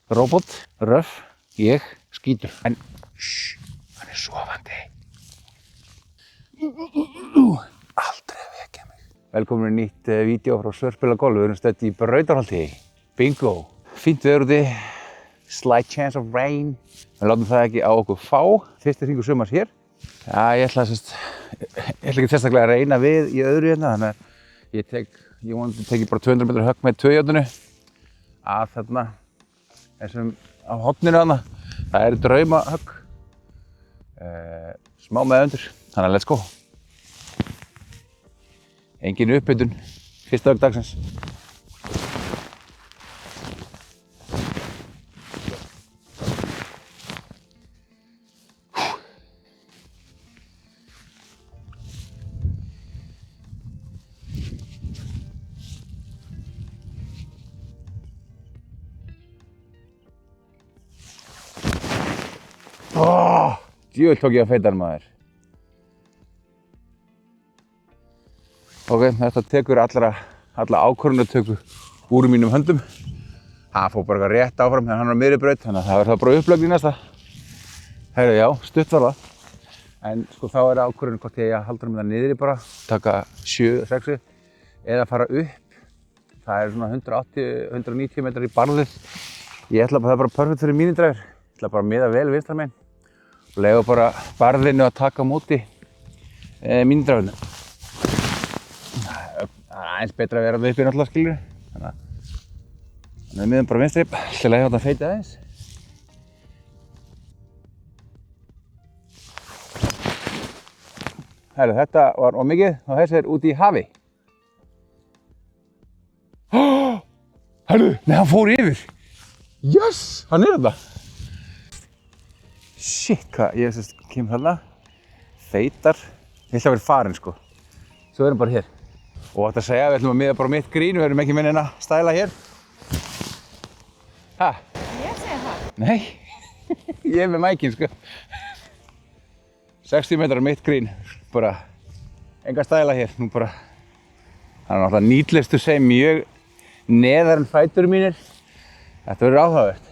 Róbot, röff, ég, skítur. En, hann sofandi. Aldrei vekja mig. Velkomin í nýtt vídeo frá Svörpila golf. Við erum stödd í Brautarholti. Bingo. Fínt veður úti. Slight chance of rain. Við látum það ekki á okkur fá. Fyrsti hringur sumars hér. Já, ég ætla ekki sérstaklega að reyna við í öðru hérna. Þannig að ég vonandi teki bara 200 metra högg með tvöjárninu. Að þarna, þessum á horninu þarna. Það eru draumahögg. Smá með undir. Þannig að let's go. Engin uppbytun. Fyrsta högg dagsins. Djöfull tók ég að feitan maður. Ok, þetta tekur alla ákvörðunartöku úr mínum höndum. Hann fór bara rétt áfram þegar hann var á miðri braut, þannig að það verður bara upplögn í næsta. Heyrðu, já, stutt var það. En sko þá er ákvörðun hvort ég að halda það niðri bara, taka 7-6 eða fara upp. Það er svona 180-190 metrar í barðið. Ég ætla bara, það er bara perfekt fyrir mínindræður. Ég ætla bara að miða vel vinstra megin. Og leiða bara barðinu að taka á móti mínindræðinu. Það er aðeins betra að vera uppi náttúrulega skilur. Þannig að við miðum bara vinstri til að þetta feiti aðeins. Herru, þetta var ómikið og þessi er úti í hafi. Herru, nei hann fór yfir. Yes, hann er þetta. Shit, hvað, ég kem þarna, feitar, ég ætla að vera farin sko. Svo erum við bara hér. Og þetta segja, við ætlum að miða bara mitt grín, við erum ekki minni en að stæla hér. Ha? Ég segi það. Nei, ég er með mækinn sko. 60 metrar mitt grín, bara enga stæla hér. Nú bara, það er náttúrulega needless to say mjög neðar en fætur mínir. Þetta verður áhugavert.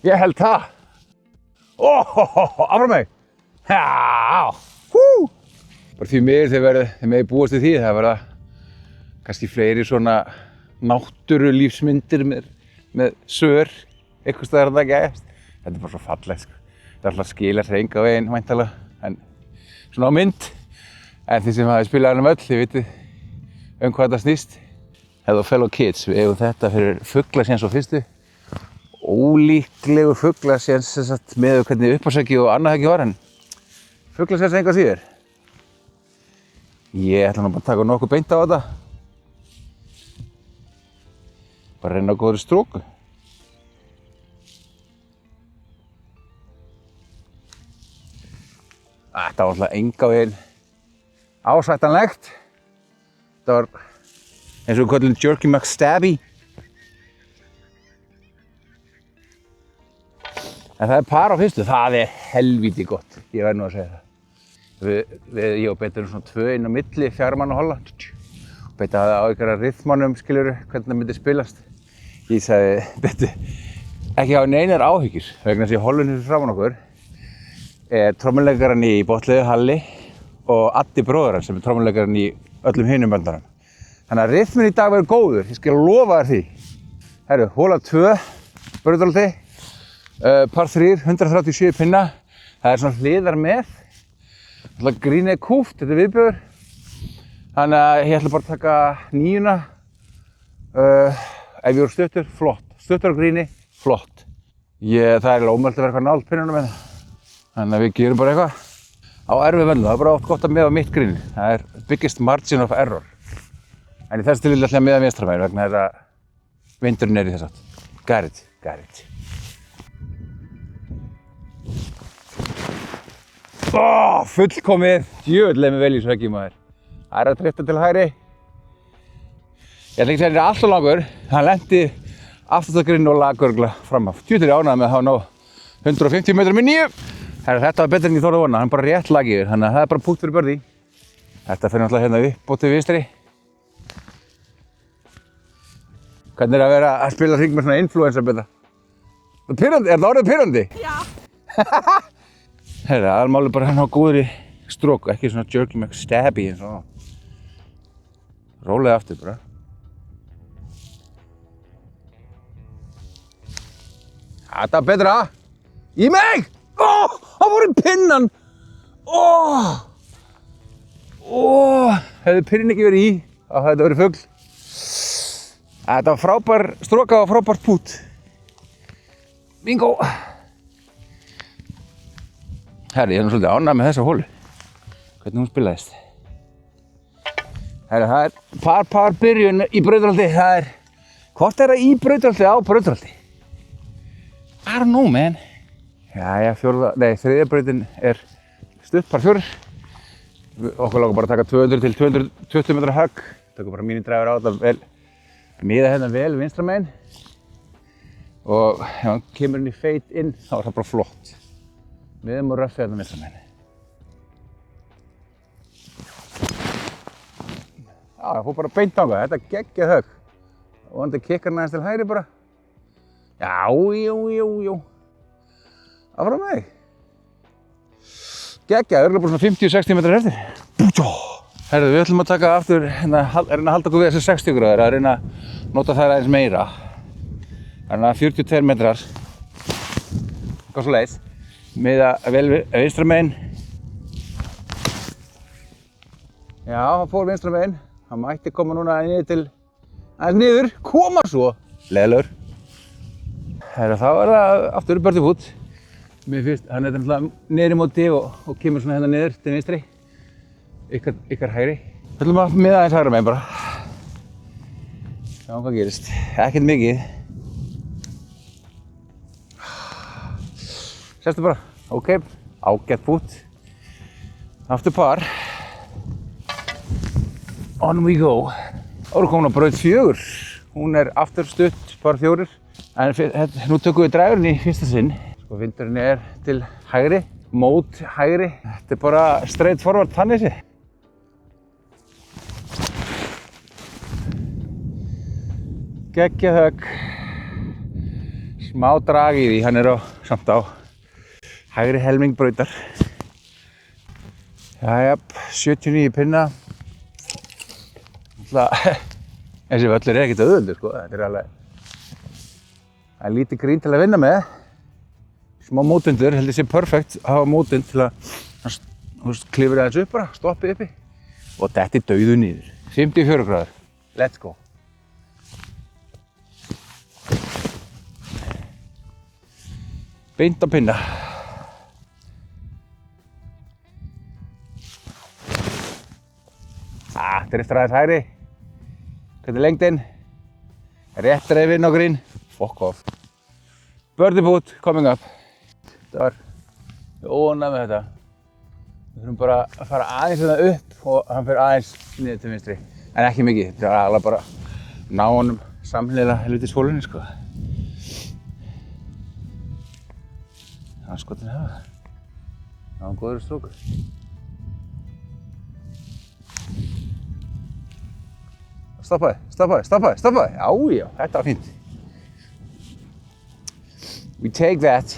Ég held það. Áfram mig. Já. Bara því miður þegar megið búast við því. Það verða kannski fleiri svona náttúrulífsmyndir með sör. Eitthvað staðar að það gæst. Þetta er bara svo fallegt sko. Það er alltaf að skila hreing á veginn væntanlega. En svona á mynd. En þið sem hafi spilað um öll, þið vitið hvað þetta snýst. Hello fellow kids, við eigum þetta fyrir fuglasjens og fyrstu. Ólíklegu fuglasjens með hvernig uppásæki og annað ekki var en fuglasjens enga síður. Ég ætla nú bara að taka nokkuð beint á þetta. Bara reyna á góðri stróku. Þetta var alltaf enga veginn ásættanlegt. Þetta var eins og við köllum Jerky McStabby. En það er par á fyrstu, það er helvíti gott, ég verð nú að segja það. Ég og Betta erum svona 2 inn á milli, 4 manna holla. Betta hafði á einhverja ryþmanum, skiljuru, hvernig það myndi spilast. Ég sagði, Betta, ekki hafa neinar áhyggjur, vegna þess að hollunni fyrir framan okkur er trommuleikarinn í Botliðu Halli og Addi bróður hans sem er trommuleikarinn í öllum hinum böndanum. Þannig að ryþminn í dag verður góður, ég skal lofa þér því. Herru, hola 2, Brautarholti. Par 3, 137 pinna. Það er svona hliðar með. Grínið er kúpt, þetta er viðbjóður. Þannig að ég ætla bara að taka 9. Ef ég voru stuttur, flott. Stuttur á gríni, flott. Það er ómögulegt að vera eitthvað nált pinnunum með það. Þannig að við gerum bara eitthvað á erfið völlum. Það er bara oft gott að miða mitt gríni. Það er biggest margin of error. En í þessu tilfelli ætla ég að miða vinstra megin vegna þess að vindurinn er í þess átt. Got it. Fullkomið, djöfull leið mér vel í þessu höggi maður. Það er að drifta til hægri. Ég ætla ekki að segja að það er alltof langur. Hann lenti aftast á grinn og lag örgulega fram af. Djöfull er ég ánægður með að hafa náð 150 metrar með 9. Þetta var betur en ég þorði að vona. Hann bara rétt lag yfir, þannig að það er bara punkt fyrir birdie. Þetta fyrir náttúrulega hérna upp og til vinstri. Hvernig að vera að spila hring með svona influencer-bita? Pirrandi, það orðið pirrandi? Já. Herra, aðalmáli bara hann á góðri stróku, ekki svona jerky McStabby eins og rólega aftur bara. Þetta er betra. Í mig! Það voru pinnan! Hefði pinnin ekki verið í, þá hefði þetta verið fugl. Þetta var frábær stróka og frábært pút. Bingo! Herri, ég er nú svolítið ánægð með þessa hólu. Hvernig hún spilaðist. Herri, það er par byrjun í Brautarholti. Það er, hvort er það í Brautarholti á Brautarholti? I don't know, man. Jæja, þriðja brautin er stutt, par 4. Okkur langar bara að taka 200 til 220 metra högg. Tökum bara mínidræfur á þetta miða hérna vel vinstra megin. Og ef hann kemur inn í feit inn, þá er það bara flott. Miðum og röffið hérna vinstra megin. Já, það fór bara beint þangað. Þetta er geggjað högg. Og hann kikkar hann aðeins til hægri bara. Já. Áfram með þig. Geggjað, örugglega bara svona 50-60 metrar eftir. Herðu, við ætlum að taka aftur, reyna að halda okkur við þessi 60 gráður, að reyna að nota þær aðeins meira. Þannig að 42 metrar, eitthvað svo leiðis, miða vel vinstra megin. Já, hann fór vinstra megin, hann mætti koma núna niður til, aðeins niður, koma svo, leiðilegur. Herðu, þá er það aftur Birdie Foot. Mér finnst, hann er náttúrulega niður í móti og kemur svona hérna niður til vinstri. Ykkar hægri. Við ætlum að miða aðeins hægra megin bara. Sjáum hvað gerist. Ekkert mikið. Sestu bara. Ok, ágætt pút. Aftur par. On we go. Þá erum við komin á braut 4. Hún er aftur stutt, par 4. En nú tökum við drægurinn í fyrsta sinn. Sko vindurinn er til hægri, mót hægri. Þetta er bara straight forward þannig séð. Geggjað högg. Smá drag í því, hann er samt á hægri helming brautar. Jæja, 79 pinna. Þessi völlur er ekkert auðveldur sko, þetta er alveg, það er lítið grín til að vinna með. Smá mótundur, held ég sé perfekt að hafa mótund til að klifra aðeins upp bara, stoppi uppi. Og þetta er dauðu niður. 54 gráður, let's go. Beint á pinna. Driftar aðeins hægri. Hvernig er lengdin? Rétt dreifinn á grín. Fuck off. Birdie Foot coming up. Þetta var óánægð með þetta. Við þurfum bara að fara aðeins þetta upp og hann fer aðeins niður til vinstri. En ekki mikið. Þetta er alveg bara ná honum samhliða helvitis hólunni sko. Það er skotin hafa. Það var góður strókur. Stoppaði. Já, þetta var fínt. We take that.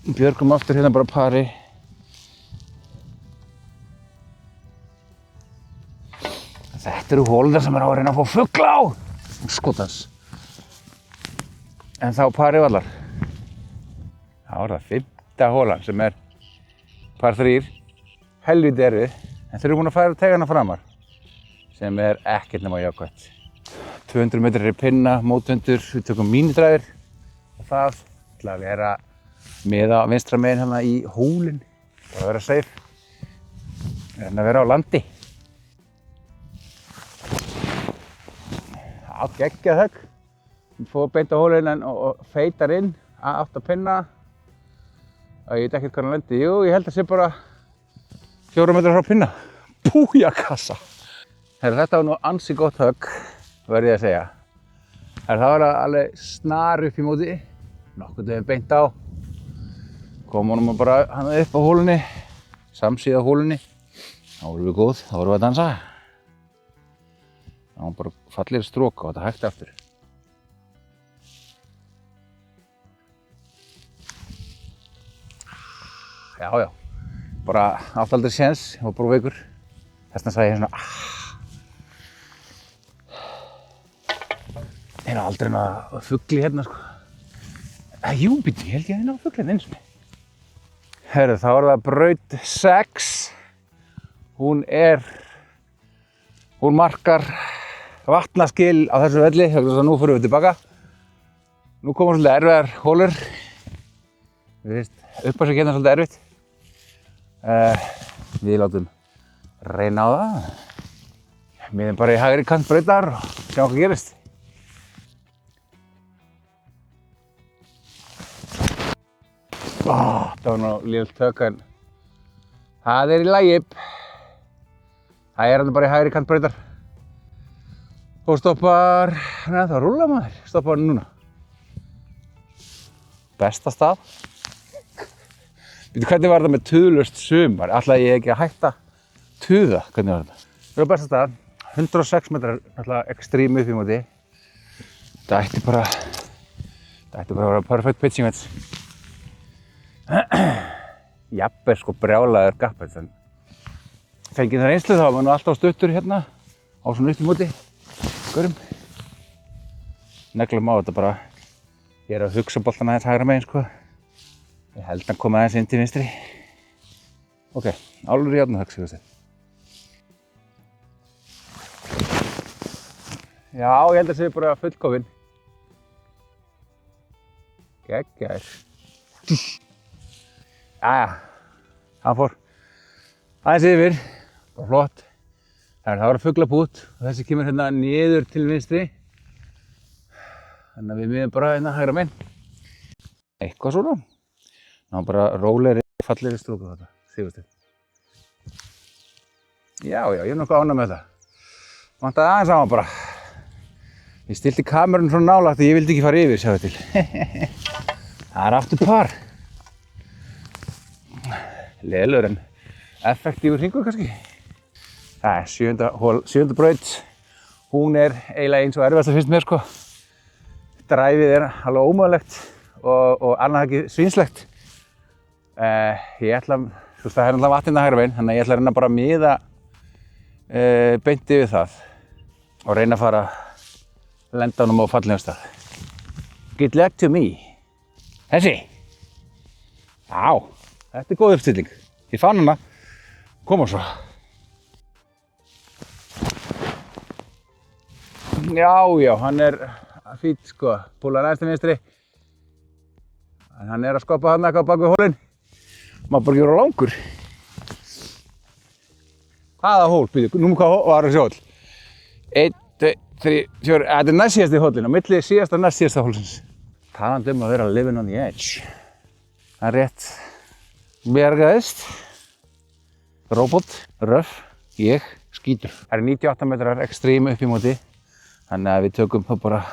Björgum aftur hérna bara pari. Þetta eru hólundar sem er á að reyna að fá fugla á. Skotans. En þá pari vallar. Þá er það 5. hólan sem er par 3. Helviti erfið. En þeir eru búin að færa tegana framar. Sem er ekkert nema jákvætt. 200 metrar í pinna, mótvendur, við tökum mínidræfir. Og það ætla að vera með á vinstra megin hérna í hólinn. Það að vera safe. En að vera á landi. Já, geggjað högg. Við fórum beint á hólinn og feitar inn, átt að pinna. Og ég veit ekkert hvað hann lendi. Jú, ég held að það sé bara 4 metrar frá pinna. Bújakassa! Þetta var nú ansi gott högg, verð ég að segja. Það var alveg snar upp í móti, nokkurn veginn beint á. Kom honum bara hann upp á hólunni, samsíða á hólunni. Þá vorum við góð, þá vorum við að dansa. Þá Það var bara fallegri strók og þetta hægt aftur. Já, já. Bara átti aldrei séns, ég var bara veikur. Þess vegna sagði ég svona Ég hef aldrei náða fugli hérna, sko. Jú, býttu, ég held ég að náða fugli hérna eins og mig. Herru, þá er það braut 6. Hún markar vatnaskil á þessu velli, þannig að nú förum við tilbaka. Nú koma svolítið erfiðar hólur. Við veist, upp á sig hérna svolítið erfitt. Við látum reyna á það. Miðum bara í hægri kant brautar og sjáum hvað gerist. Það var nú lélegt tök en það í lagi. Það hann bara í hægri kant brautar. Og stoppar, neða það rúlla maður, stoppar hann núna. Besta stað. Veitu hvernig var það með tuðlaust sumar? Ætlaði ég ekki að hætta tuða, hvernig var þetta? Það var besta stað, 106 metrar, náttúrulega ekstrím upp í móti. Þetta ætti bara að vera perfect pitching wedge. Jafnvel sko brjálaður gappets, en fengið það reynslu þá var nú alltaf stuttur hérna á svona upp í móti. Görum. Neglum á þetta bara, ég að hugsa boltan aðeins hægra megin sko. Ég held hann koma aðeins inn til vinstri. Ok, álur í járnahögg, séu þetta. Já, ég held að sé bara fullkofinn. Geggjaður. Jæja, hann fór aðeins yfir, bara flott. Það var fuglabút og þessi kemur hérna niður til vinstri. Þannig að við miðum bara hérna hægra megin. Eitthvað svona. Það var bara rólegri, fallegri strókur þetta, Sigursteinn. Já, ég er nokkuð ánægð með þetta. Vantaði aðeins á hann bara. Ég stilti kamerun svona nálægt að ég vildi ekki fara yfir, sjáðu til. Það aftur par. Leðilegur en effektífur hringur kannski. Það er 7. braut. Hún eiginlega eins og erfiðast að finnst mér sko. Dræfið alveg ómögulegt og annað ekki svínslegt. Ég ætla, það náttúrulega vatn hérna hægra megin, þannig að ég ætla að reyna bara að miða beint yfir það og reyna að fara lenda honum á fallegum stað. Good luck to me. Þessi. Já, þetta góð uppstilling. Ég fann hana. Koma svo. Já, hann fínn sko. Púlar aðeins til vinstri. Hann að skoppa hann eitthvað bak við hólinn. Má bara ekki vera langur. Hvaða hól? Býtu, hvað var þessi hól? 1, 2, 3, 4, þetta næst síðasti hólinn, á milli síðasta og næst síðasta hólsins. Talandi að vera living on the edge. Það rétt bjargaðist. Róbot, röff, ég, skítur. Það 98 metrar ekstrím upp í móti. Þannig að við tökum bara,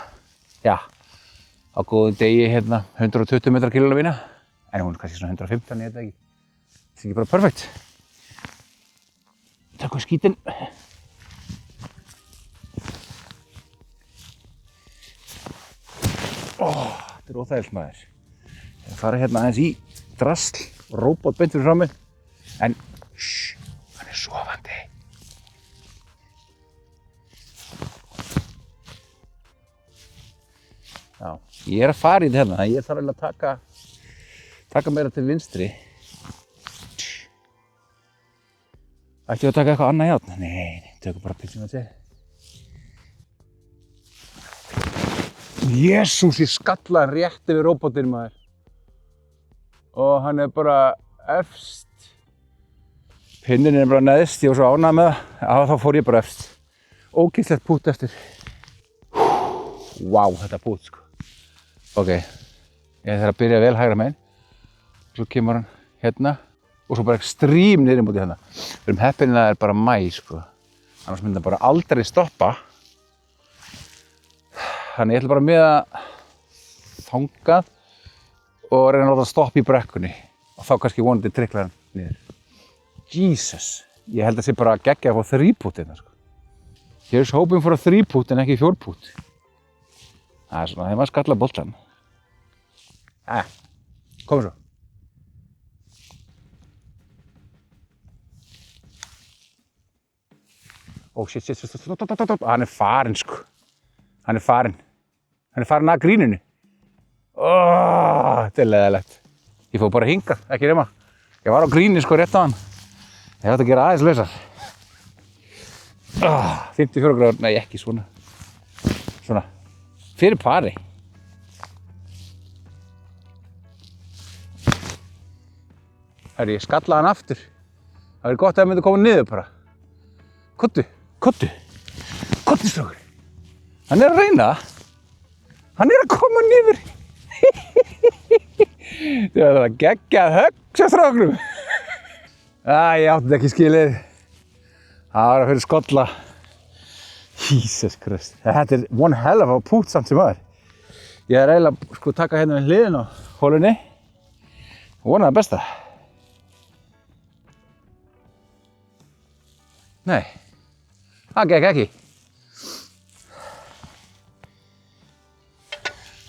já, á góðum degi hérna 120 metrar kílómína. En hún kannski svona 115, ég veit ekki. Það ekki bara perfekt. Tökum skítinn. Þetta óþægilegt maður. Ég fara hérna aðeins í drasl, róbot beint fyrir frammi. En, hann sofandi. Já, ég að fara í þetta hérna, ég þarf eiginlega að taka meira til vinstri. Ætti ég að taka eitthvað annað járn? Nei, tökum bara pilsum að segja. Jesús, ég skallaði rétt yfir róbotinn maður. Og hann bara efst. Pinninn bara neðst, ég var svo ánægð með það. Já, þá fór ég bara efst. Ógeðslegt pút eftir. Vá, þetta pút sko. Ok, ég þarf að byrja vel hægra megin. Svo kemur hann hérna. Og svo bara ekstrím niður í móti hérna. Við erum heppin að það bara mæ sko. Annars myndi það bara aldrei stoppa. Þannig ég ætla bara með að þangað og reyna að láta stoppa í brekkunni. Og þá kannski vonandi trikla hann niður. Jesus, ég held að það sé bara geggja að fá 3 pút hérna sko. Here's hoping for a 3-put en ekki 4-put. Það svona, þegar maður skallar boltan. Komum svo. Shit. Hann farinn, sko. Hann farinn að gríninu. Þetta leiðilegt. Ég fór bara hingað, ekki nema. Ég var á gríni, sko, rétt á hann. Ég ætti að gera aðeins lausar. 54 gráður, nei, ekki svona. Svona. Fyrir pari. Herri, ég skallaði hann aftur. Það verið gott að það myndi koma niður bara. Kottu, strákur. Hann að reyna. Hann að koma niður. Það var geggjað högg hjá stráknum. Ég átti þetta ekki skilið. Það var að fyrir skolla. Jesus Christ. Þetta er one hell of a pút samt sem aður. Ég er eiginlega sko taka hérna við hliðin á holunni. Og vona það besta. Nei. Það gekk ekki.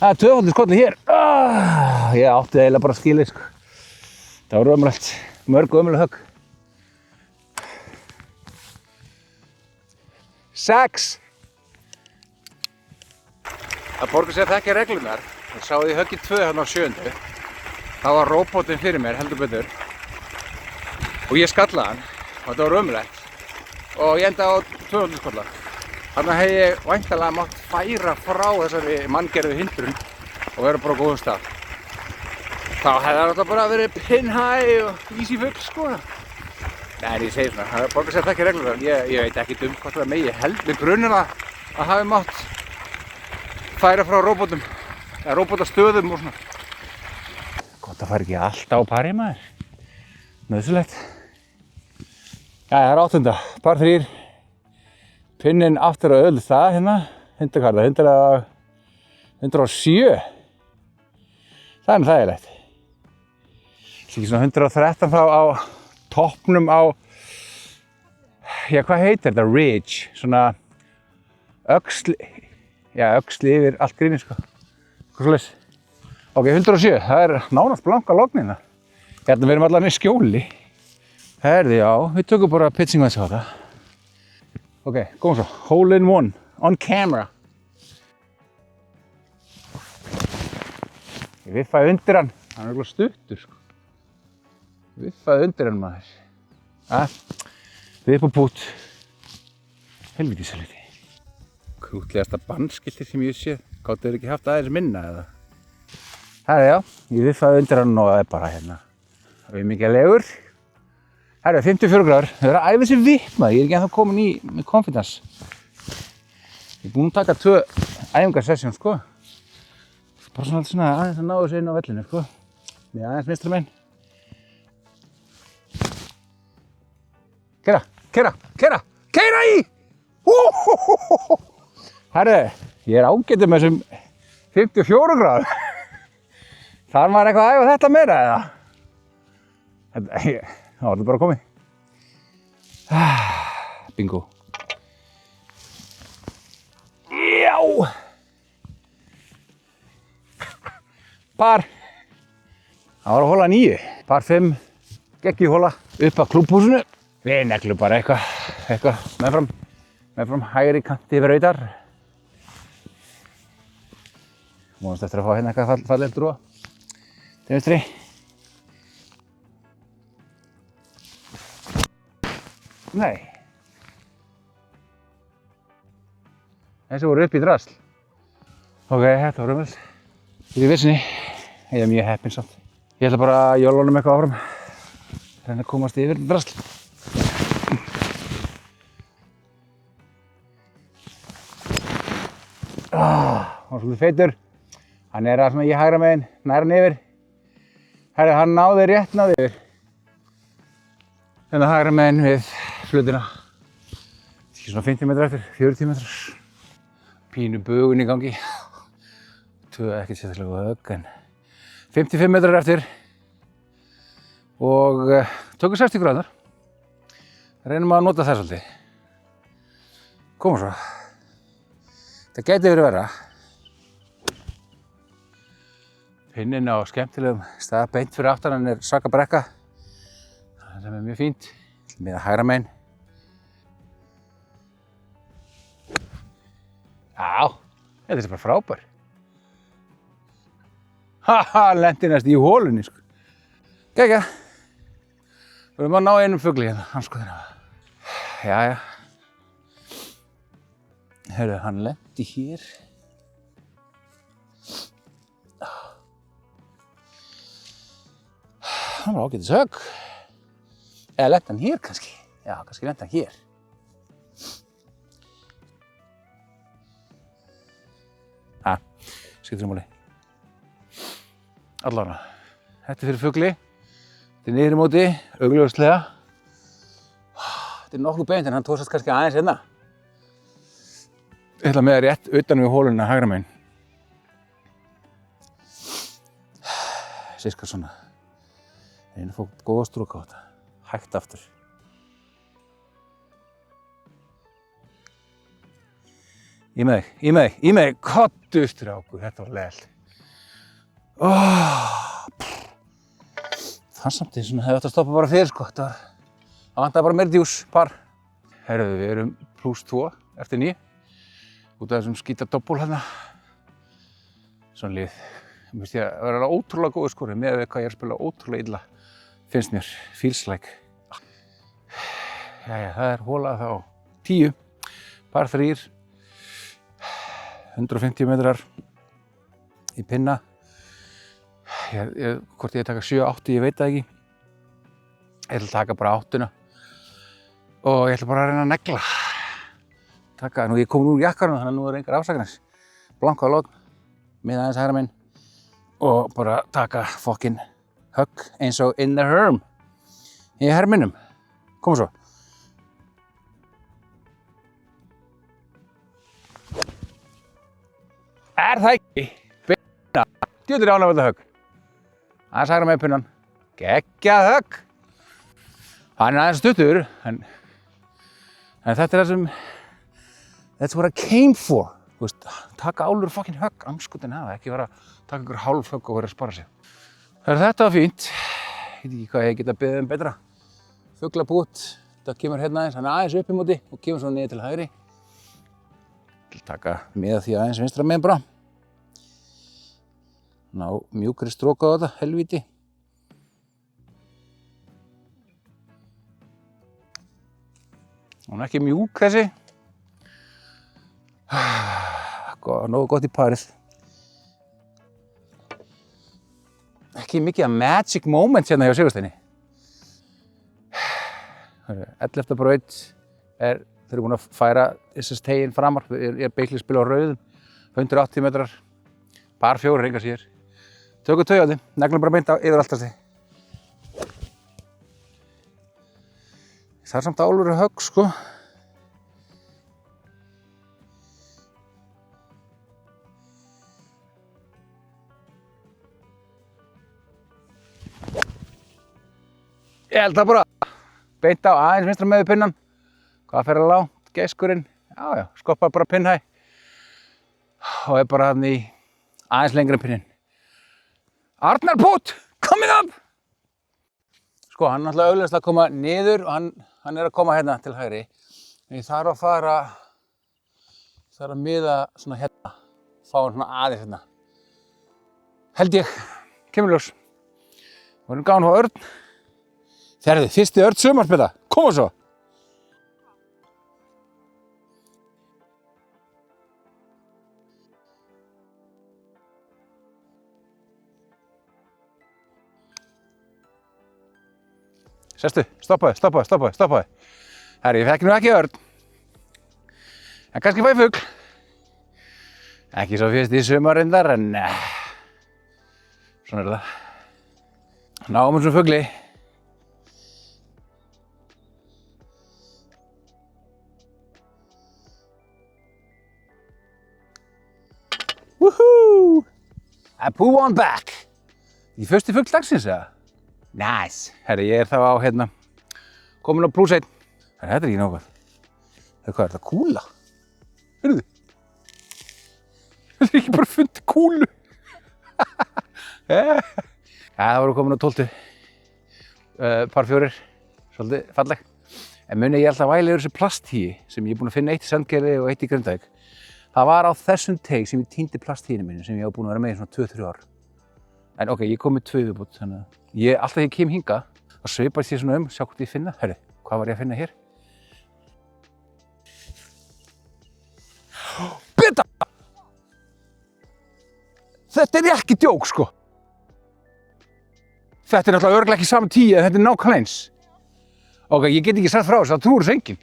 Það er tvöfaldur skolli hér. Ég átti eiginlega bara skilið, sko. Það var ömurlegt. Mörg ömurleg högg. 6. Það borgar sig að þekka reglurnar. Ég sá því höggið 2 hérna á 7. Það var róbótinn fyrir mér, heldur betur. Og ég skallaði hann. Og þetta var ömurlegt. Og ég enda á 200 skolla. Þannig hef ég væntanlega mátt færa frá þessari manngerðu hindrun og vera bara á góðum stað. Þá hefði það náttúrulega bara verið pin high og easy full, sko. Nei, ég segi svona, það borgar sig að þekka reglurnar. Ég veit ekki hvort það megi. Ég held með grunninn að hafi mátt færa frá róbótum, eða róbótastöðum og svona. Gott að fara ekki alltaf á pari, maður. Nauðsynlegt. Það er 8. Par 3. Pinninn aftur á öll það hérna. 107. Það er þægilegt. Ekki svona 113 þá á toppnum á, hvað heitir þetta? Ridge. Svona öxli yfir allt grínið, sko. Hvað svoleiðis? Ok, 107. Það er nánast blanka lognina. Hérna við erum allan í skjóli. Herði, já, við tökum bara pitching aðeins á þetta. Ok, komum svo. Hole in one, on camera. Ég viffaði undir hann. Hann er alveg stuttur, sko. Ég viffaði undir hann, maður. Við upp á pút. Helvítis helviti. Krútlegasta bannskilti sem ég séð. Gátu þeir ekki haft aðeins minna, eða? Herði, já, ég viffaði undir hann og það er bara hérna. Auðmikið Herru, 54 gráður. Það er að æfa sér vipma. Ég er ekki ennþá komin í með confidence. Ég er búinn að taka 2 æfingarsessjón, sko. Bara svona aðeins að ná þessu inn á vellinu, sko. Með aðeins vinstra megin. Keyra í! Herru, ég er ágættur með þessum 54 gráður. Þarf maður eitthvað að æfa þetta meira, eða? Það var bara komið. Bingo. Já! Par. Það var að hola 9. Par 5. Geggjuhola upp að klúbhúsinu. Við neglum bara eitthvað meðfram hægri kanti yfir Rauðar. Vonast eftir að fá hérna eitthvað fallegt rúa. Til vinstri. Nei. Þessi voru upp í drasl. Ok, þetta var rumvel. Ég er vissinni. Ég er mjög heppinn samt. Ég ætla bara að jóla honum eitthvað áfram. Reyna að komast yfir drasl. Hann var svolítið feitur. Hann er að svona í hægra megin, nær hann yfir. Herri, hann náði rétt yfir. Hérna hægra megin við flutina. Ekki svona 50 metrar eftir, 40 metrar. Pínu bugun í gangi. Ekkert sérstaklega högg, en 55 metrar eftir. Og tökum 60 gráður. Reynum að nota það svolítið. Koma svo. Það gæti verið verra. Pinninn á skemmtilegum stað beint fyrir aftan hann svaka brekka. Það sem mjög fínt. Miða hægra megin. Já, þetta bara frábær. Haha, lendi næst í hólunni, sko. Geggjað. Við erum að ná einum fugli hérna, andskotinn. Jæja. Heyrðu, hann lendi hér. Hann var ágætis högg. Eða lendi hann hér kannski? Já, kannski lendi hann hér. Skiptir máli. Allavega. Þetta fyrir fugli. Þetta niður í móti, augljóslega. Þetta nokkuð beint en hann tósast kannski aðeins hérna. Ég ætla með það rétt utan við hóluna hægra megin. Sirka svona. Reyna að fá góða stróka á þetta. Hægt aftur. Í með þig. Kottu strákur, þetta var leiðilegt. Þann samt því svona hefði átt að stoppa bara fyrir, sko. Það vantaði bara meira djús, par. Herðu, við erum +2 eftir 9. Út af þessum skíta doppul hérna. Svona lið. Mér finnst ég að vera ótrúlega góður skori með hvað ég er að spila ótrúlega illa. Finnst mér, feels like. Jæja, það er hola þá 10. Par 3. 150 metrar í pinna. Hvort ég taka 7, 8, ég veit það ekki. Ég ætla að taka bara 8-una. Og ég ætla bara að reyna að negla. Ég kom nú úr jakkanum, þannig að nú er engar afsakanir. Blanka logn, miða aðeins hægra megin. Og bara taka fokkin högg eins og in the herm. Í herminum. Koma svo. Er það ekki? Pinna. Djöfull ánægður með þetta högg. Aðeins hægra með pinnan. Geggjað högg. Hann aðeins stuttur, en þetta það sem that's what I came for. Þú veist, taka álur fucking högg, andskotin hafa, ekki vera að taka ykkur hálf högg og vera að spara sig. Þetta var fínt. Ég veit ekki hvað ég geta beðið betra. Fuglabút. Þetta kemur hérna aðeins, hann aðeins upp í móti og kemur svo niður til hægri. Ég vil taka miða því aðeins vinstra megin bara. Ná mjúkri stróka á þetta, helvíti. Hún er ekki mjúk þessi. Nógu gott í parið. Ekki mikið af magic moments hérna hjá Sigursteini. 11. braut þeir eru búin að færa þessast teginn framar. Ég er basically að spila á rauðum. 180 metrar. Par 4 engar síður. Tökum tau á því, neglum bara beint á yfir alltaf því. Það er samt álfur högg, sko. Ég held það bara. Beint á aðeins vinstra með pinnan. Hvað fer að lágt? Geiskurinn. Já, skoppar bara pinnhæ. Og er bara hann í aðeins lengri en pinnin. Arnar Pút, coming up! Sko, hann er alltaf auðvitað að koma niður og hann er að koma hérna til hægri. Ég þarf að fara, þarf að miða svona hérna. Fá hann svona aðeins hérna. Held ég. Kemur ljós. Við erum gáðan á Örn. Þerðu, fyrsti Örn sumarspila. Koma svo! Sestu, stoppaði. Herri, ég fekk nú ekki Örn. En kannski fæ fugl. Ekki svo fyrst í sumarindar, en svona er það. Náum eins og fugli. Woohoo! I put one back. Í fyrsti fugl dagsins, eða? Nice. Herri, ég er þá á hérna, komin á +1. Herri, þetta er ekki nóg. Hvað er þetta? Kúla? Heyrðu. Þetta ekki bara fundið kúlu. Það voru komin á 12. Par 4. Svolítið falleg. En muni ég alltaf væli yfir þessu plasthýi sem ég er búinn að finna eitt í Sandgerði og eitt í Grindavík. Það var á þessum teig sem ég týndi plasthýinu mínu sem ég hef búinn að vera með í svona 2-3 ár. En ok, ég kom með 2 viðbót, þannig að alltaf þegar ég kem hingað og sveipast ég svona sjá hvort ég finna. Herri, hvað var ég að finna hér? Beta! Þetta er ekki djók, sko. Þetta er náttúrulega örugglega ekki sama tíu, en þetta er nákvæmlega eins. Ok, ég get ekki sagt frá þessu, það trúir þessu enginn.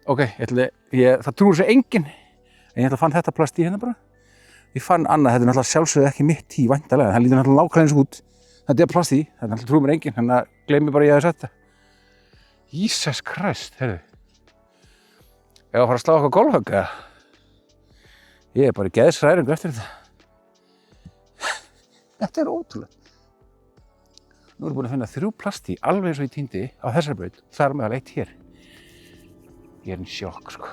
Ok, það trúir þessu enginn, en ég ætla að fann þetta plast í hérna bara. Ég fann annað, þetta er náttúrulega sjálfsögðu ekki mitt tí væntanlega, það lítur náttúrulega nákvæmlega eins út. Þetta er plast í, þetta náttúrulega trúir mér enginn, þannig að gleymi bara ég að setja. Jesus Christ, heyrðu. Ég var að fara að slá okkur golfhögg, eða? Ég er bara í geðsræringu eftir þetta. Þetta er ótrúlega. Nú erum við búin að finna 3 plast í, alveg eins og ég týndi á þessari braut. Það er meðal eitt hér. Ég er í sjokk, sko.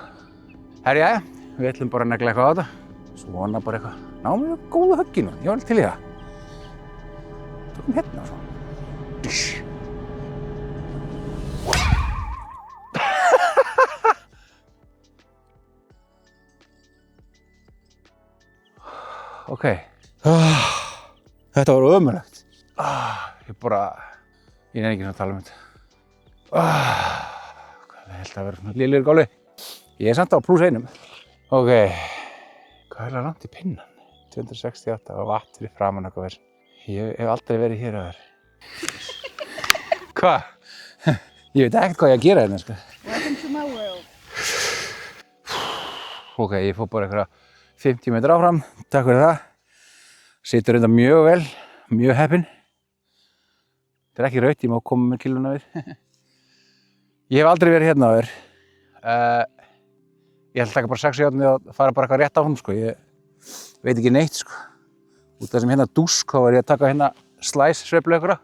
Herri, jæja, við ætlum bara að negla eitthvað á þetta. Svona bara eitthvað. Náum við góða högginu, ég var alveg til í það. Tökum hérna og svona. Ok. Þetta var ömurlegt. Ég nenni ekki að tala þetta. Hvað er þetta að vera svona lélegur gáli? Ég er samt á +1. Ok. Hvað er það langt í pinnan? 268 og vatt fyrir framan eitthvað verð. Ég hef aldrei verið hér að vera. Hvað? Ég veit ekkert hvað ég að gera hérna, sko. Welcome to my world. Ok, ég fór bara eitthvað 50 metra áfram. Takk fyrir það. Situr reynda mjög vel, mjög heppinn. Þetta er ekki raut, ég má koma með kiluna við. Ég hef aldrei verið hérna áður. Ég ætla að taka bara 6 í átni og fara bara eitthvað rétt áfram, sko. Ég veit ekki neitt, sko. Út af þessum hérna dúsk, þá var ég að taka hérna slæs sveiflu einhverja.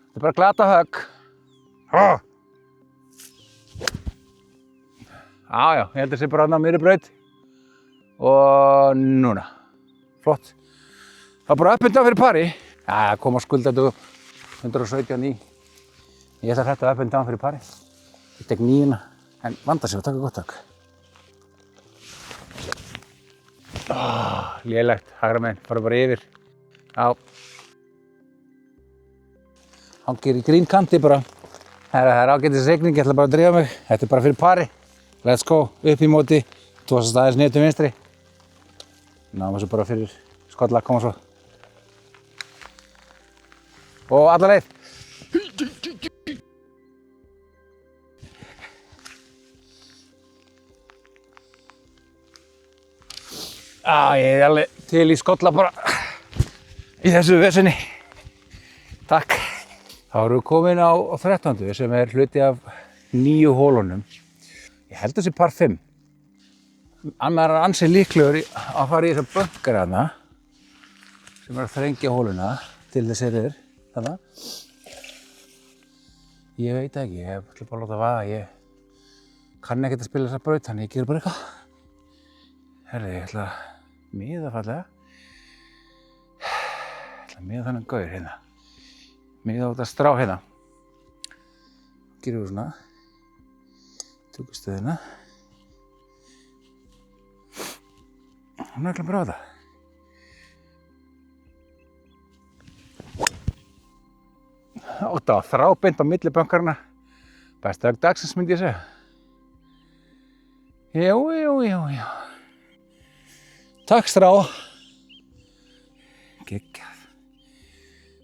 Þetta er bara glata högg. Já, ég held að það sé bara þarna á miðri braut. Og núna. Flott. Það var bara upp undan fyrir pari. Já, kom að skulda þetta upp. 117 í. Ég ætla að þetta upp undan fyrir pari. Ég tek 9, en vanda sig og taka gott takk. Lélegt, hægra meginn, fara bara yfir. Já. Hangir í grínkanti bara. Það er ágætis rigning, ég ætla bara að drífa mig. Þetta er bara fyrir pari. Let's go, upp í móti. Tósast aðeins niður til vinstri. Náum þessu bara fyrir skolla, koma svo. Og alla leið. Ég er alveg til í skolla bara í þessu vesenni. Takk. Þá erum við komin á 13. sem er hluti af 9 hólunum. Ég held þessi par 5. Annar er ansi líklegur að fara í þessa bönkar þarna sem er að þrengja hóluna til þess þarna. Ég veit ekki, ég ætla bara að láta vaða. Ég kann ekkert að spila þessa braut, þannig ég ger bara eitthvað. Herði, ég ætla að miða fallega. Ég ætla að miða þennan gaur hérna. Miða á þetta strá hérna. Gerum við svona. Tökum stöðuna. Og nöglum bara á þetta. Og þetta var þrábeint á milli bönkarna. Besta högg dagsins myndi ég segja. Jú. Takk strá. Geggjað.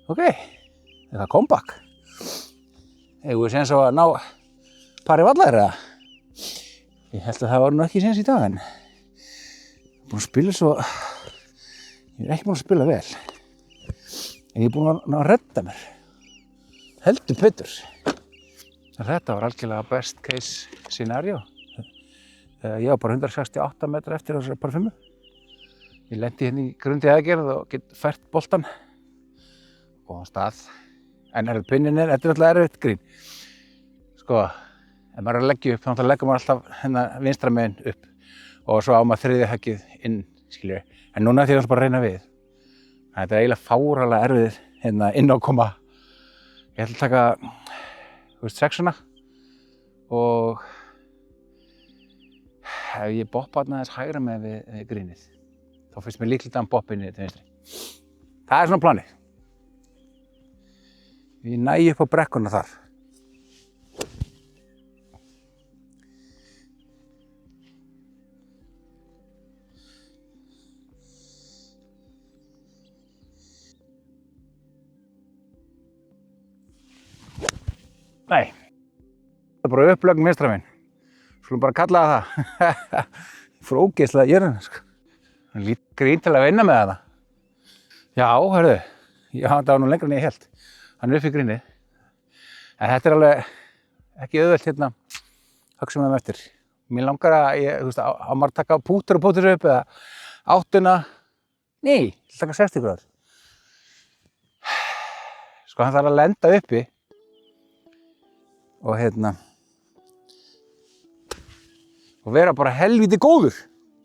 Ok, þetta er comeback. Eigum við séns á að ná pari vallar eða? Ég held að það var nú ekki séns í dag en ég er búinn að spila svo, ég er ekki búinn að spila vel. En ég er búinn að ná að redda mér. Heldur betur. Þetta var algjörlega best case scenario. Ég var bara 168 metra eftir á þessari par 5. Ég lendi hérna í grundi aðgerð og get fært boltan. Góðan stað. En pinnin þetta er alltaf erfitt grín. Sko sko, ef maður er að leggja upp, þá leggur maður alltaf hérna vinstra megin upp og svo á maður þriðja höggið inn, skiljið. En núna ætlum ég bara að reyna við. Þetta er eiginlega fáralega erfið hérna inn á koma. Ég ætla að taka, þú veist, sexuna og ef ég boppa þarna aðeins hægra með við grínið, þá finnst mér líklegt að hann boppi inn til vinstri. Það er svona planið. Ég næ upp á brekkuna þar. Nei, það er bara upplögn vinstra megin. Skulum bara kalla það. Ég fór ógeðslega í jörðina, sko. Hann lítið grín til að vinna með það. Já, hörðu, það var nú lengra en ég hélt. Hann er upp í grínið. En þetta er alveg ekki auðvelt hérna, hugsa með þeim eftir. Mér langar að, þú veist, á maður taka pútur og pútur upp eða áttuna. Nei, ég vil taka 60 gráður. Sko, hann þarf að lenda uppi og hérna og vera bara helvíti góður.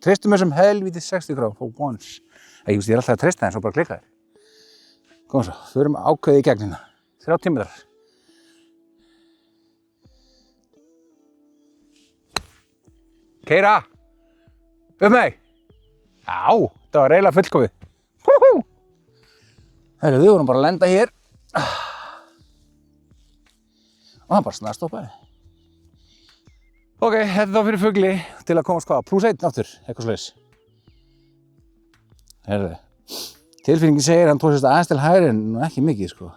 Treystu mér sem helvíti 60 gráður for once. Ég er alltaf að treysta þeim, svo bara klikka þér. Komum svo, förum ákveðið í gegn hérna. 30 metrar. Keyra! Upp með þig! Já, þetta var eiginlega fullkomið. Heyrðu, við vorum bara að lenda hér. Og hann bara snarstoppaði. Ok, þetta er þá fyrir fugli til að komast hvað? +1 aftur, eitthvað svoleiðis. Heyrðu, tilfinningin segir hann tók sérst aðeins til hægri en ekki mikið, sko.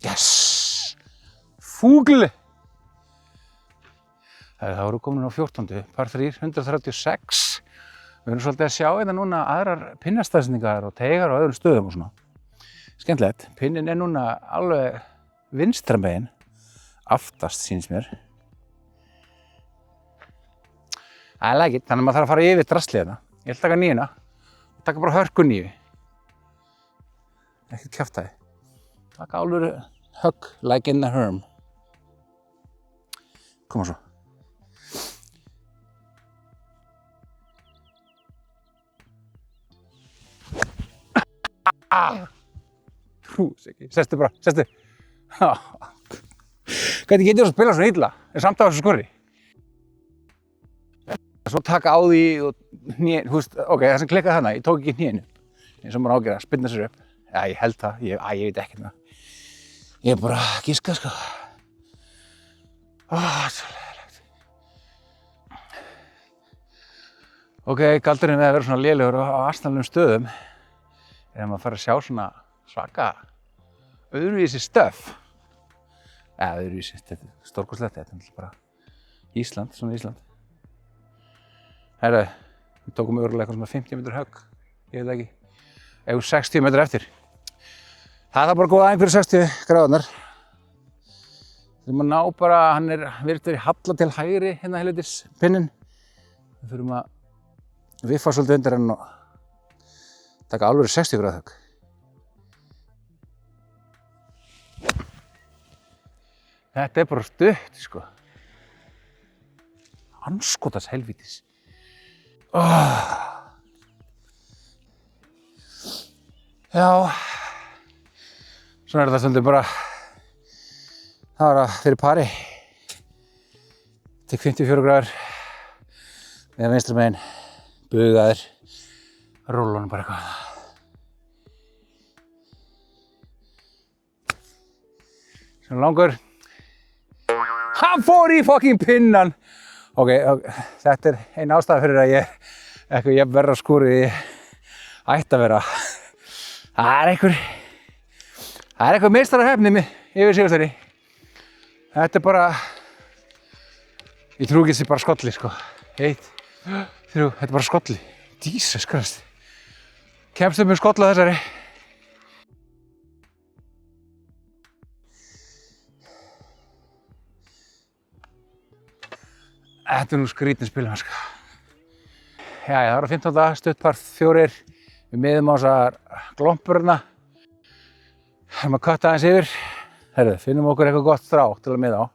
Yes! Fugl! Það voru komin á 14. Par 3, 136. Við erum svolítið að sjá þetta núna aðrar pinnastæðsendingar og teigar á öðrum stöðum og svona. Skemmtilegt. Pinnin er núna alveg vinstra megin. Aftast, sýnist mér. I like it. Þannig að maður þarf að fara yfir draslið hérna. Ég ætla að taka 9. Taka bara hörku 9. Ekkert kjaftaði. Taka alveg högg, like in the herm. Koma svo. Trús ekki. Sestu bara, sestu. Hvernig getur þú að spila svona illa? Er samt á þessu skorri. Svo taka á því og hnén, þú veist, ok, það sem klikkaði þarna, ég tók ekki hnén upp. Eins og maður ágera, spinna sér upp. Já, ég held það, ég veit ekkert með það. Ég er bara að giska, sko. Svo leiðilegt. Ok, galdurinn með að vera svona lélegur á asnalegum stöðum er að maður fara að sjá svona svaka öðruvísi stöf. Öðruvísi, þetta er stórkostlegt, þetta er bara Ísland, svona Ísland. Herru, við tókum örugglega eitthvað svona 50 metrar högg, ég veit ekki. Eða 60 metrar eftir. Það er bara góð aðeins fyrir 60 gráðunar. Við þurfum að ná bara, hann er virtur í halla til hægri hérna helvitis pinnin. Við þurfum að viffa svolítið undir hann og taka alveg 60 gráð högg. Þetta er bara stutt, sko. Andskotans helvítis. Já, svona er þetta stundum bara, það var það fyrir pari. Tek 54 gráður, með vinstra megin, bugaður, rúllunum bara eitthvað. Svona langur. Hann fór í fucking pinnan! Ok, þetta er ein ástæða fyrir að ég eitthvað jafn verra skúrið ég ætti að vera. Það er eitthvað meistarahæfni yfir Sigursteini. Þetta er bara, ég trúi ekki þessi bara skolli, sko. 1, 3, þetta er bara skolli. Jesus Christ. Kemstu með skolla þessari? Þetta er nú skrítin spilmennska. Já, það var á 15. stutt par 4. Við miðum á þessar glompurna. Erum að kötta aðeins yfir. Herðu, finnum okkur eitthvað gott strá til að miða á.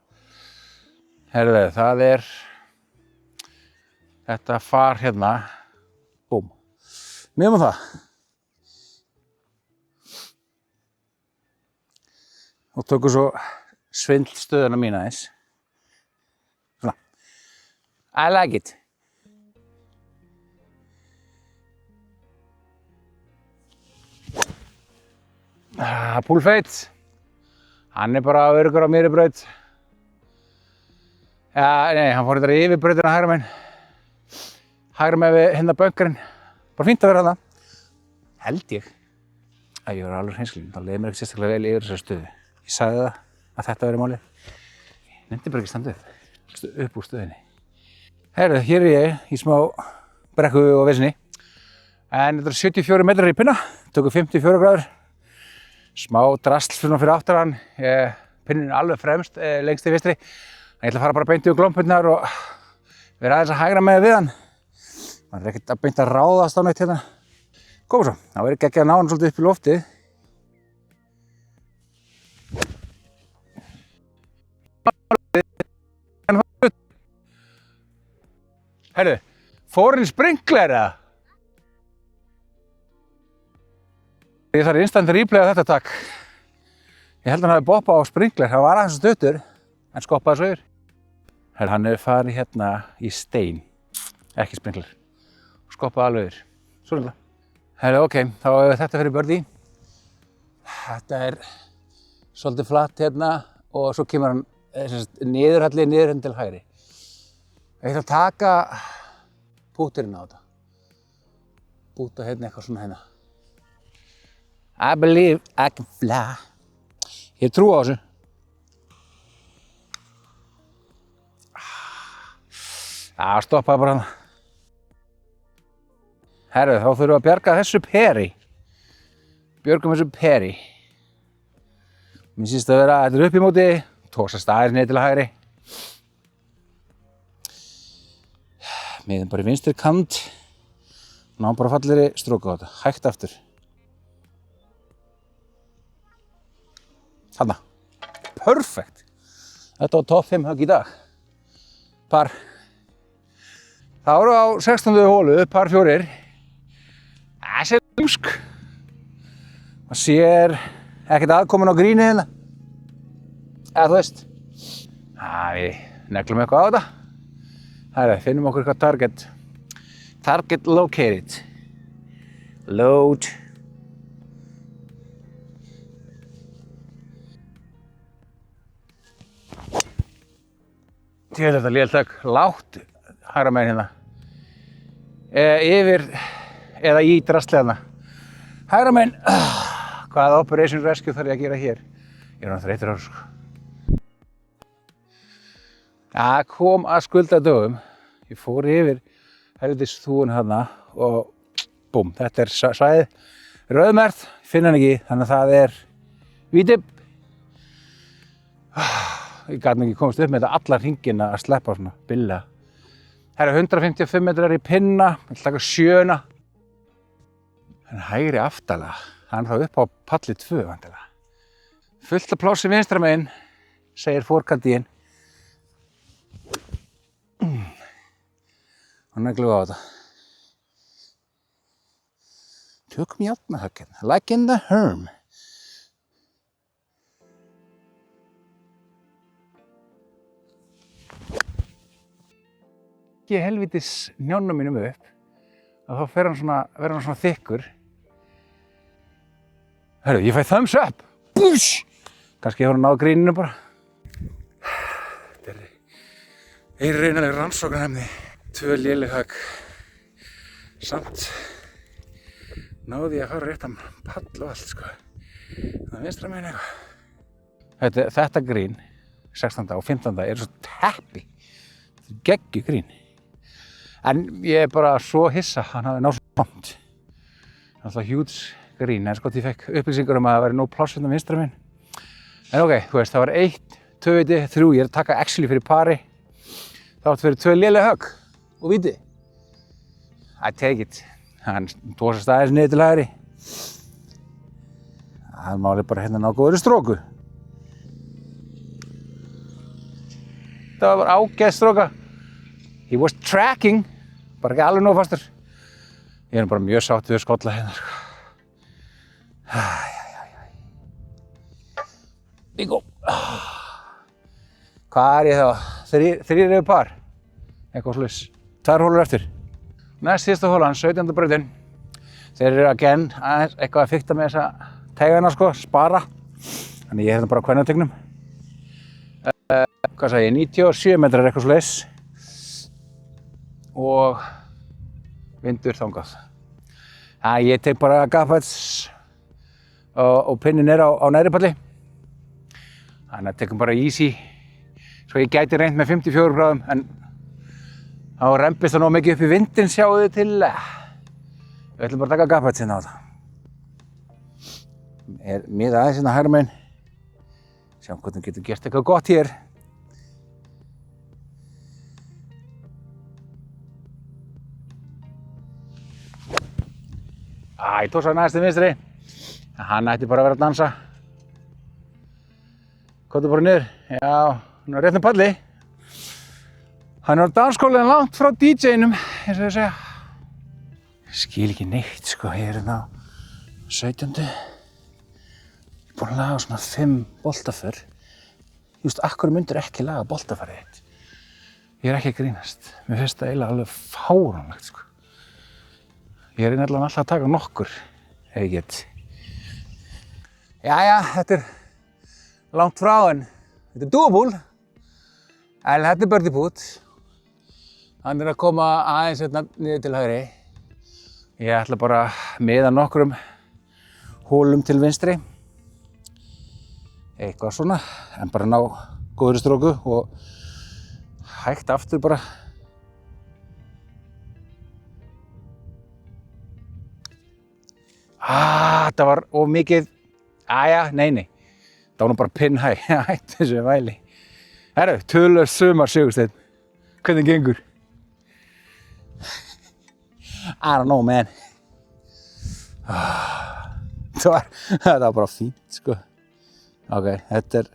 Herðu, það þetta far hérna. Búm. Miðum á það. Og tökum svo svindlstöðuna mína eins. Svona. I like it. Púlfeit. Hann bara öruggur á miðri braut. Ja, nei, hann fór þetta yfir brautina hægra megin. Hægra megin við hérna bönkarinn. Bara fínt að vera þarna. Held ég. Ég var alveg hreinskilinn. Það leið mér ekki sérstaklega vel yfir þessari stöðu. Ég sagði það að þetta væri málið. Ég nefndi bara ekki standa upp úr stöðinni. Heyrðu, hér ég í smá brekku og vesinni. En þetta 74 metrar í pinna. Tökum 54 gráður. Smá drasl fyrir aftan hann. Pinnin er alveg fremst, lengst til vinstri. Ég ætla að fara bara beint yfir glómpurnar og vera aðeins að hægra með við hann. Man ekkert að beint að ráðast á neitt hérna. Koma svo, þá ekki ekki að ná hann svolítið upp í loftið. Herðu, fór hann sprinkler eða? Ég þarf instant replay á þetta takk. Ég held að hann hafi boppað á sprinkler, það var aðeins stuttur, en skoppaði svo yfir. Herðu, hann hefur farið hérna í stein, ekki sprinkler, og skoppaði alveg yfir. Svona. Herðu, ok, þá hefur þetta fyrir birdie. Þetta svolítið flatt hérna og svo kemur hann niðurhalli til hægri. Ég ætla að taka púturinn á þetta. Púta hérna eitthvað svona hérna. I believe I can fly. Ég trú á þessu. Stoppaði bara hann. Herru, þá þurfum við að bjarga þessu peri. Björgum þessu peri. Mér sýnst að vera, þetta upp í móti, tósast aðeins niður til hægri. Miðum bara í vinstri kant. Ná bara fallegri stróku á þetta, hægt aftur. Þarna. Perfekt. Þetta var topp 5 högg í dag. Par. Það voru á 16. hólu, par 4. Þessi lúmsk. Það sér ekkert aðkomin á grínið hérna. Eða þú veist. Við neglum eitthvað á þetta. Herra, finnum okkur eitthvað target. Target located. Load. Til þetta lélegt högg. Lágt hægra megin hérna. Yfir eða í drastlega. Hægra megin. Hvaða Operation Rescue þarf ég að gera hér? Ég er þreyttur á þessu. Það kom að skulda dögum. Ég fór yfir helvitis þúfuna þarna og búm, þetta svæðið. Rauðmerkt, finn hann ekki, þannig að það víti. Ég gat ekki komast upp með þetta allar hringina að sleppa svona billa. Það 155 metrar í pinna, ég ætla að taka 7. En hægri aftalega, það þá upp á palli 2 vantilega. Fullt af plássi vinstra megin, segir fórkandíinn. Og neglum við á þetta. Tökum járnahöggin, like in the Herm. Ekki helvítis njánum mínum upp, að þá verður hann svona þykkur. Hörru, ég fæ thumbs up! Búsh! Kannski hefur hann náð gríninu bara. Þetta reynanleg rannsóknarefni. 2 léleg högg. Samt náði ég að fara rétt að pall og allt, sko. Það vinstra megin eitthvað. Þetta grín, 16. og 15. svo teppi. Þetta geggjuð grín. En ég bara svo hissa, hann hafði náð svo langt. Það er alltaf huge grín, en sko ég fekk upplýsingar að það væri nóg pláss hérna vinstra megin. En ok, þú veist, það var 1, 2 viti, 3, ég að taka actually fyrir pari. Það átti fyrir 2 léleg högg. Og viti. I take it. Hann tósast aðeins niður til hægri. Það máli bara hérna ná góðri stróku. Það var ágæð stróka. He was tracking, bara ekki alveg nógu fastur. Ég er bara mjög sátt við að skolla hérna, sko. Bingo. Hvað ég þá? Þrír yfir par. Eitthvað slags. 2 hólur eftir. Næst síðasta hólan, 17. brautin. Þeir eru again aðeins eitthvað að fikta með þessa teigana, sko, spara. Þannig ég hérna bara á kvennategnum. Hvað sagði ég? 97 metrar eitthvað slags. Og vindur þangað. Ég tek bara gafhæts og pinnin á neðri palli. Þannig að tekum bara easy. Svo ég gæti reynt með 54 gráðum, en þá rempist það nóg mikið upp í vindinn, sjáu þið til. Við ætlum bara að taka gafhæts hérna á þetta. Miða aðeins hérna hægra megin. Sjáum hvort við getum gert eitthvað gott hér. Ég tók svo næst til vinstri. Hann ætti bara að vera að dansa. Komdu bara niður. Já, hann er rétt með palli. Hann er á dansskólanum langt frá DJ-num, eins og ég segja. Ég skil ekki neitt, sko. Ég er hérna á 17. Ég er búinn að laga svona 5 boltaför. Ég veist, af hverju myndir ekki laga boltafarið þitt? Ég er ekki að grínast. Mér finnst það eiginlega alveg fáránlegt, sko. Ég er nefnilega alltaf að taka nokkur, ef ég get. Jæja, þetta er langt frá, en þetta er doable. En þetta er birdie putt. Hann er að koma aðeins hérna niður til hægri. Ég ætla bara að miða nokkrum hólum til vinstri. Eitthvað svona, en bara ná góðri stróku og hægt aftur bara. Þetta var of mikið. Nei. Það var nú bara pin high. Hætti þessu væli. Herru, tölvöld sumar Sigursteinn. Hvernig gengur? I don't know, man. Þetta var bara fínt, sko. Ok, þetta er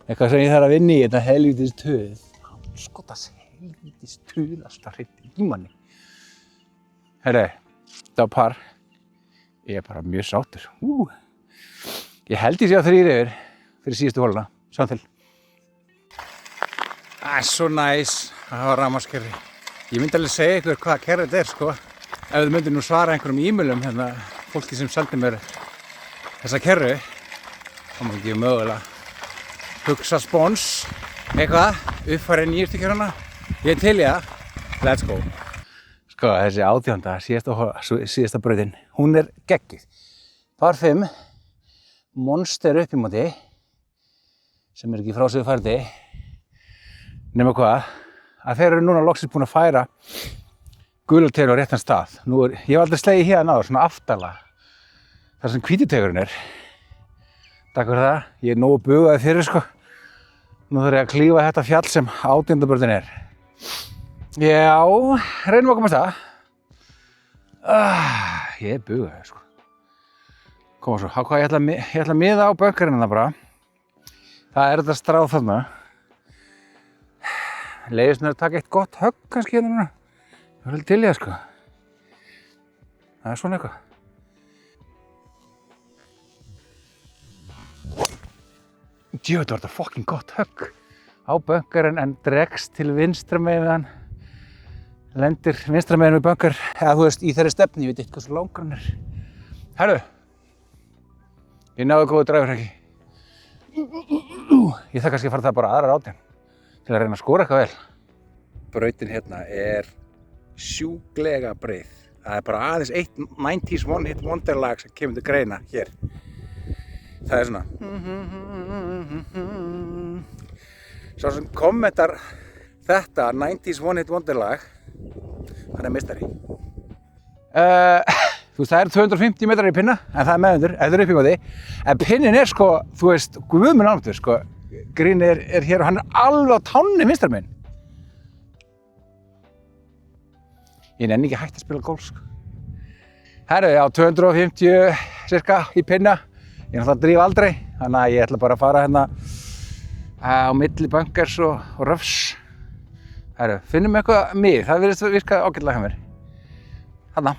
eitthvað sem ég þarf að vinna í, þetta helvítis töð. Skotas helvítis töð alltaf hreint í manni. Herru, þetta var par. Ég er bara mjög sáttur. Ég held ég sé á 3 yfir fyrir síðustu hóluna. Sjáum til. Svo næs að hafa rafmagnskerfi. Ég myndi alveg segja ykkur hvaða kerfi þetta er, sko. Ef þið myndir nú svara einhverjum e-mailum, hérna, fólki sem seldi mér þessa kerfi, þá má ekki mögulega hugsa spons, eitthvað, uppfærið nýjustu kerfuna. Ég er til í það. Let's go. Sko, þessi 18. síðasta brautin, hún er geggjuð. Par 5, monster upp í móti, sem er ekki frá sig færdi, nema hvað, að þeir eru núna loksins búin að færa gulteigur á réttan stað. Ég hef aldrei slegið hérna áður, svona aftarlega, þar sem hvítuteigurinn er. Takk fyrir það, ég er nógu bugaði fyrir, sko. Nú þarf ég að klífa þetta fjall sem 18. brautin er. Já, reynum að komast það. Ég er bugaði, sko. Koma svo, hvað ég ætla að miða á bönkarinn það bara. Það er þetta stráð þarna. Leiðist mér að taka eitt gott högg kannski hérna núna. Ég var til í það, sko. Það er svona eitthvað. Djöfull var þetta fucking gott högg. Á bönkarinn en dregst til vinstra megin. Lendir vinstra megin við bönkar. Eða þú veist, í þeirri stefni, ég veit eitthvað svo langur hann er. Herru, ég náði góðu dræfurhekki. Ég þarf kannski að fara það bara aðrar átján til að reyna að skora eitthvað vel. Brautin hérna er sjúklega breið. Það er bara aðeins eitt 90s One Hit Wonder lag sem kemur til greina hér. Það er svona. Sá sem kommentar þetta 90s One Hit Wonder lag, hann er meistari. Þú veist, það er 250 metrar í pinna, en það er meðundur, ef þú er upp í móti. En pinnin er sko, þú veist, guðminn almáttugur, sko. Green er hér og hann er alveg á tánni vinstra megin. Ég nenni ekki hægt að spila golf, sko. Herru, já, 250 cirka í pinna. Ég náttúrulega dríf aldrei, þannig að ég ætla bara að fara hérna á milli bunkers og röfs. Herru, finnum eitthvað mig, það virðist virka ágætlega hjá mér. Þarna,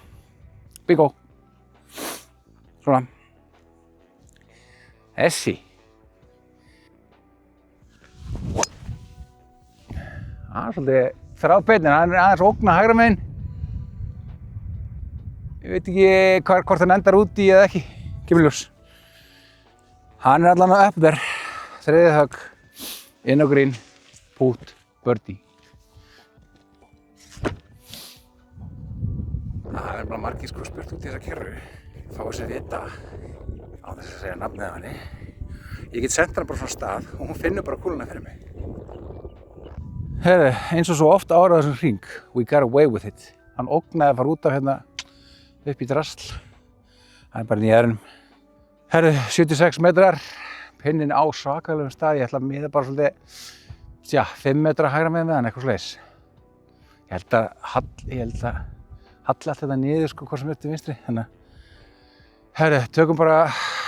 bingo. Svona. Þessi. Það svolítið þráðbeitin, hann aðeins ógna hægra megin. Ég veit ekki hvort hann endar út í eða ekki, kemur ljós. Hann allan að upp þér, þriðið högg, inn á grín, pút, birdie. Það bara margir spurt út í þessa kerru, fá sér vita á þess að segja nafnið af henni. Ég get sent hana bara frá stað og hún finnur bara kúluna fyrir mig. Herru, eins og svo oft ára þessum hring, we got away with it. Hann ógnaði að fara út af hérna upp í drasl. Það bara nýjaðurum. Herru, 76 metrar, pinnin á svakalegum stað. Ég ætla að miða bara svolítið, 5 metra hægra megin með hann, eitthvað svoleiðis. Ég held að halli allt þetta niður, sko, hvað sem er til vinstri. Þannig að, herru, tökum bara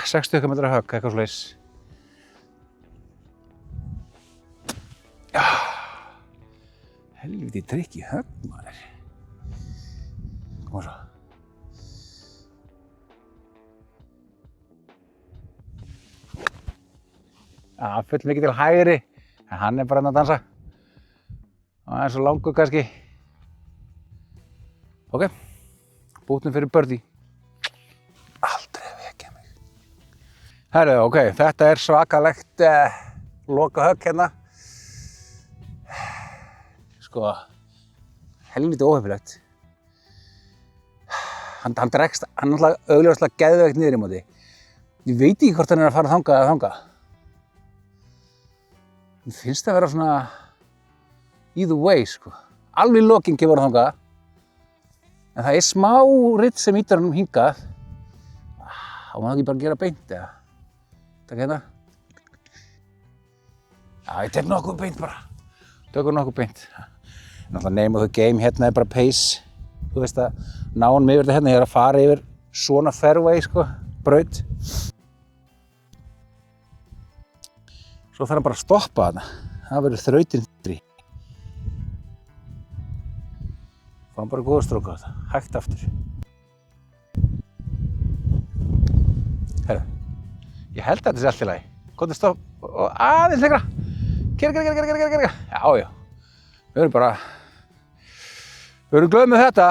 60 metra högg, eitthvað svoleiðis. Já, helviti trikki högg, maður. Koma svo. Já, full mikið til hægri, en hann bara að dansa. Og það svo langur kannski. Ok, bútnum fyrir birdie. Aldrei vekja mig. Herru, ok, þetta er svakalegt lokahögg hérna. Sko, helviti óheppilegt. Hann dregst, hann er náttúrulega augljóslega geðveikt niður í móti. Ég veit ekki hvort hann er að fara þangað eða þangað. Mér finnst það að vera svona either way, sko. Alveg í lokin kemur hann þangað. En það er smá ritt sem ýtir hann hingað. Á maður ekki bara að gera beint, eða? Takk hérna. Já, ég tek nokkuð beint bara. Tökum nokkuð beint. Náttúrulega name of the game, hérna er bara pace. Þú veist að ná hann með yfir þetta hérna. Ég er að fara yfir svona fairway, sko, braut. Svo þarf hann bara að stoppa þarna. Það verður þrautin þrý. Fá hann bara góða strók á þetta. Hægt aftur. Herru, ég held að þetta sé allt í lagi. Komdu stopp og aðeins lengra. Gerga. Já. Við erum glöð með þetta.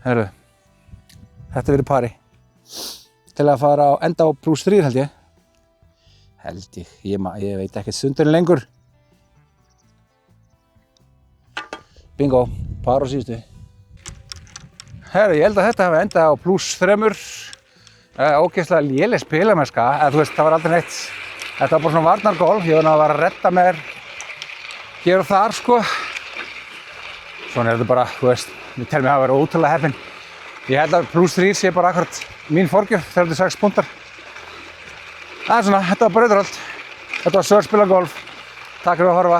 Herru, þetta verður pari. Til að fara á enda á +3 held ég. Ég veit ekkert stundurinn lengur. Bingo, par á síðustu. Herru, ég held að þetta hafi endað á +3. Ógeðslega léleg spilamennska, eða þú veist, það var aldrei neitt. Þetta var bara svona varnargólf, ég var að redda með þér hér og þar, sko. Svona er þetta bara, þú veist, ég tel mig að vera ótrúlega heppinn. Ég held að +3 sé bara akkurat mín forgjöf, 36 púntar. Það er svona, þetta var Brautarholt. Þetta var Sörspilagolf. Takk fyrir að horfa.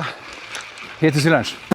Hittist í næs.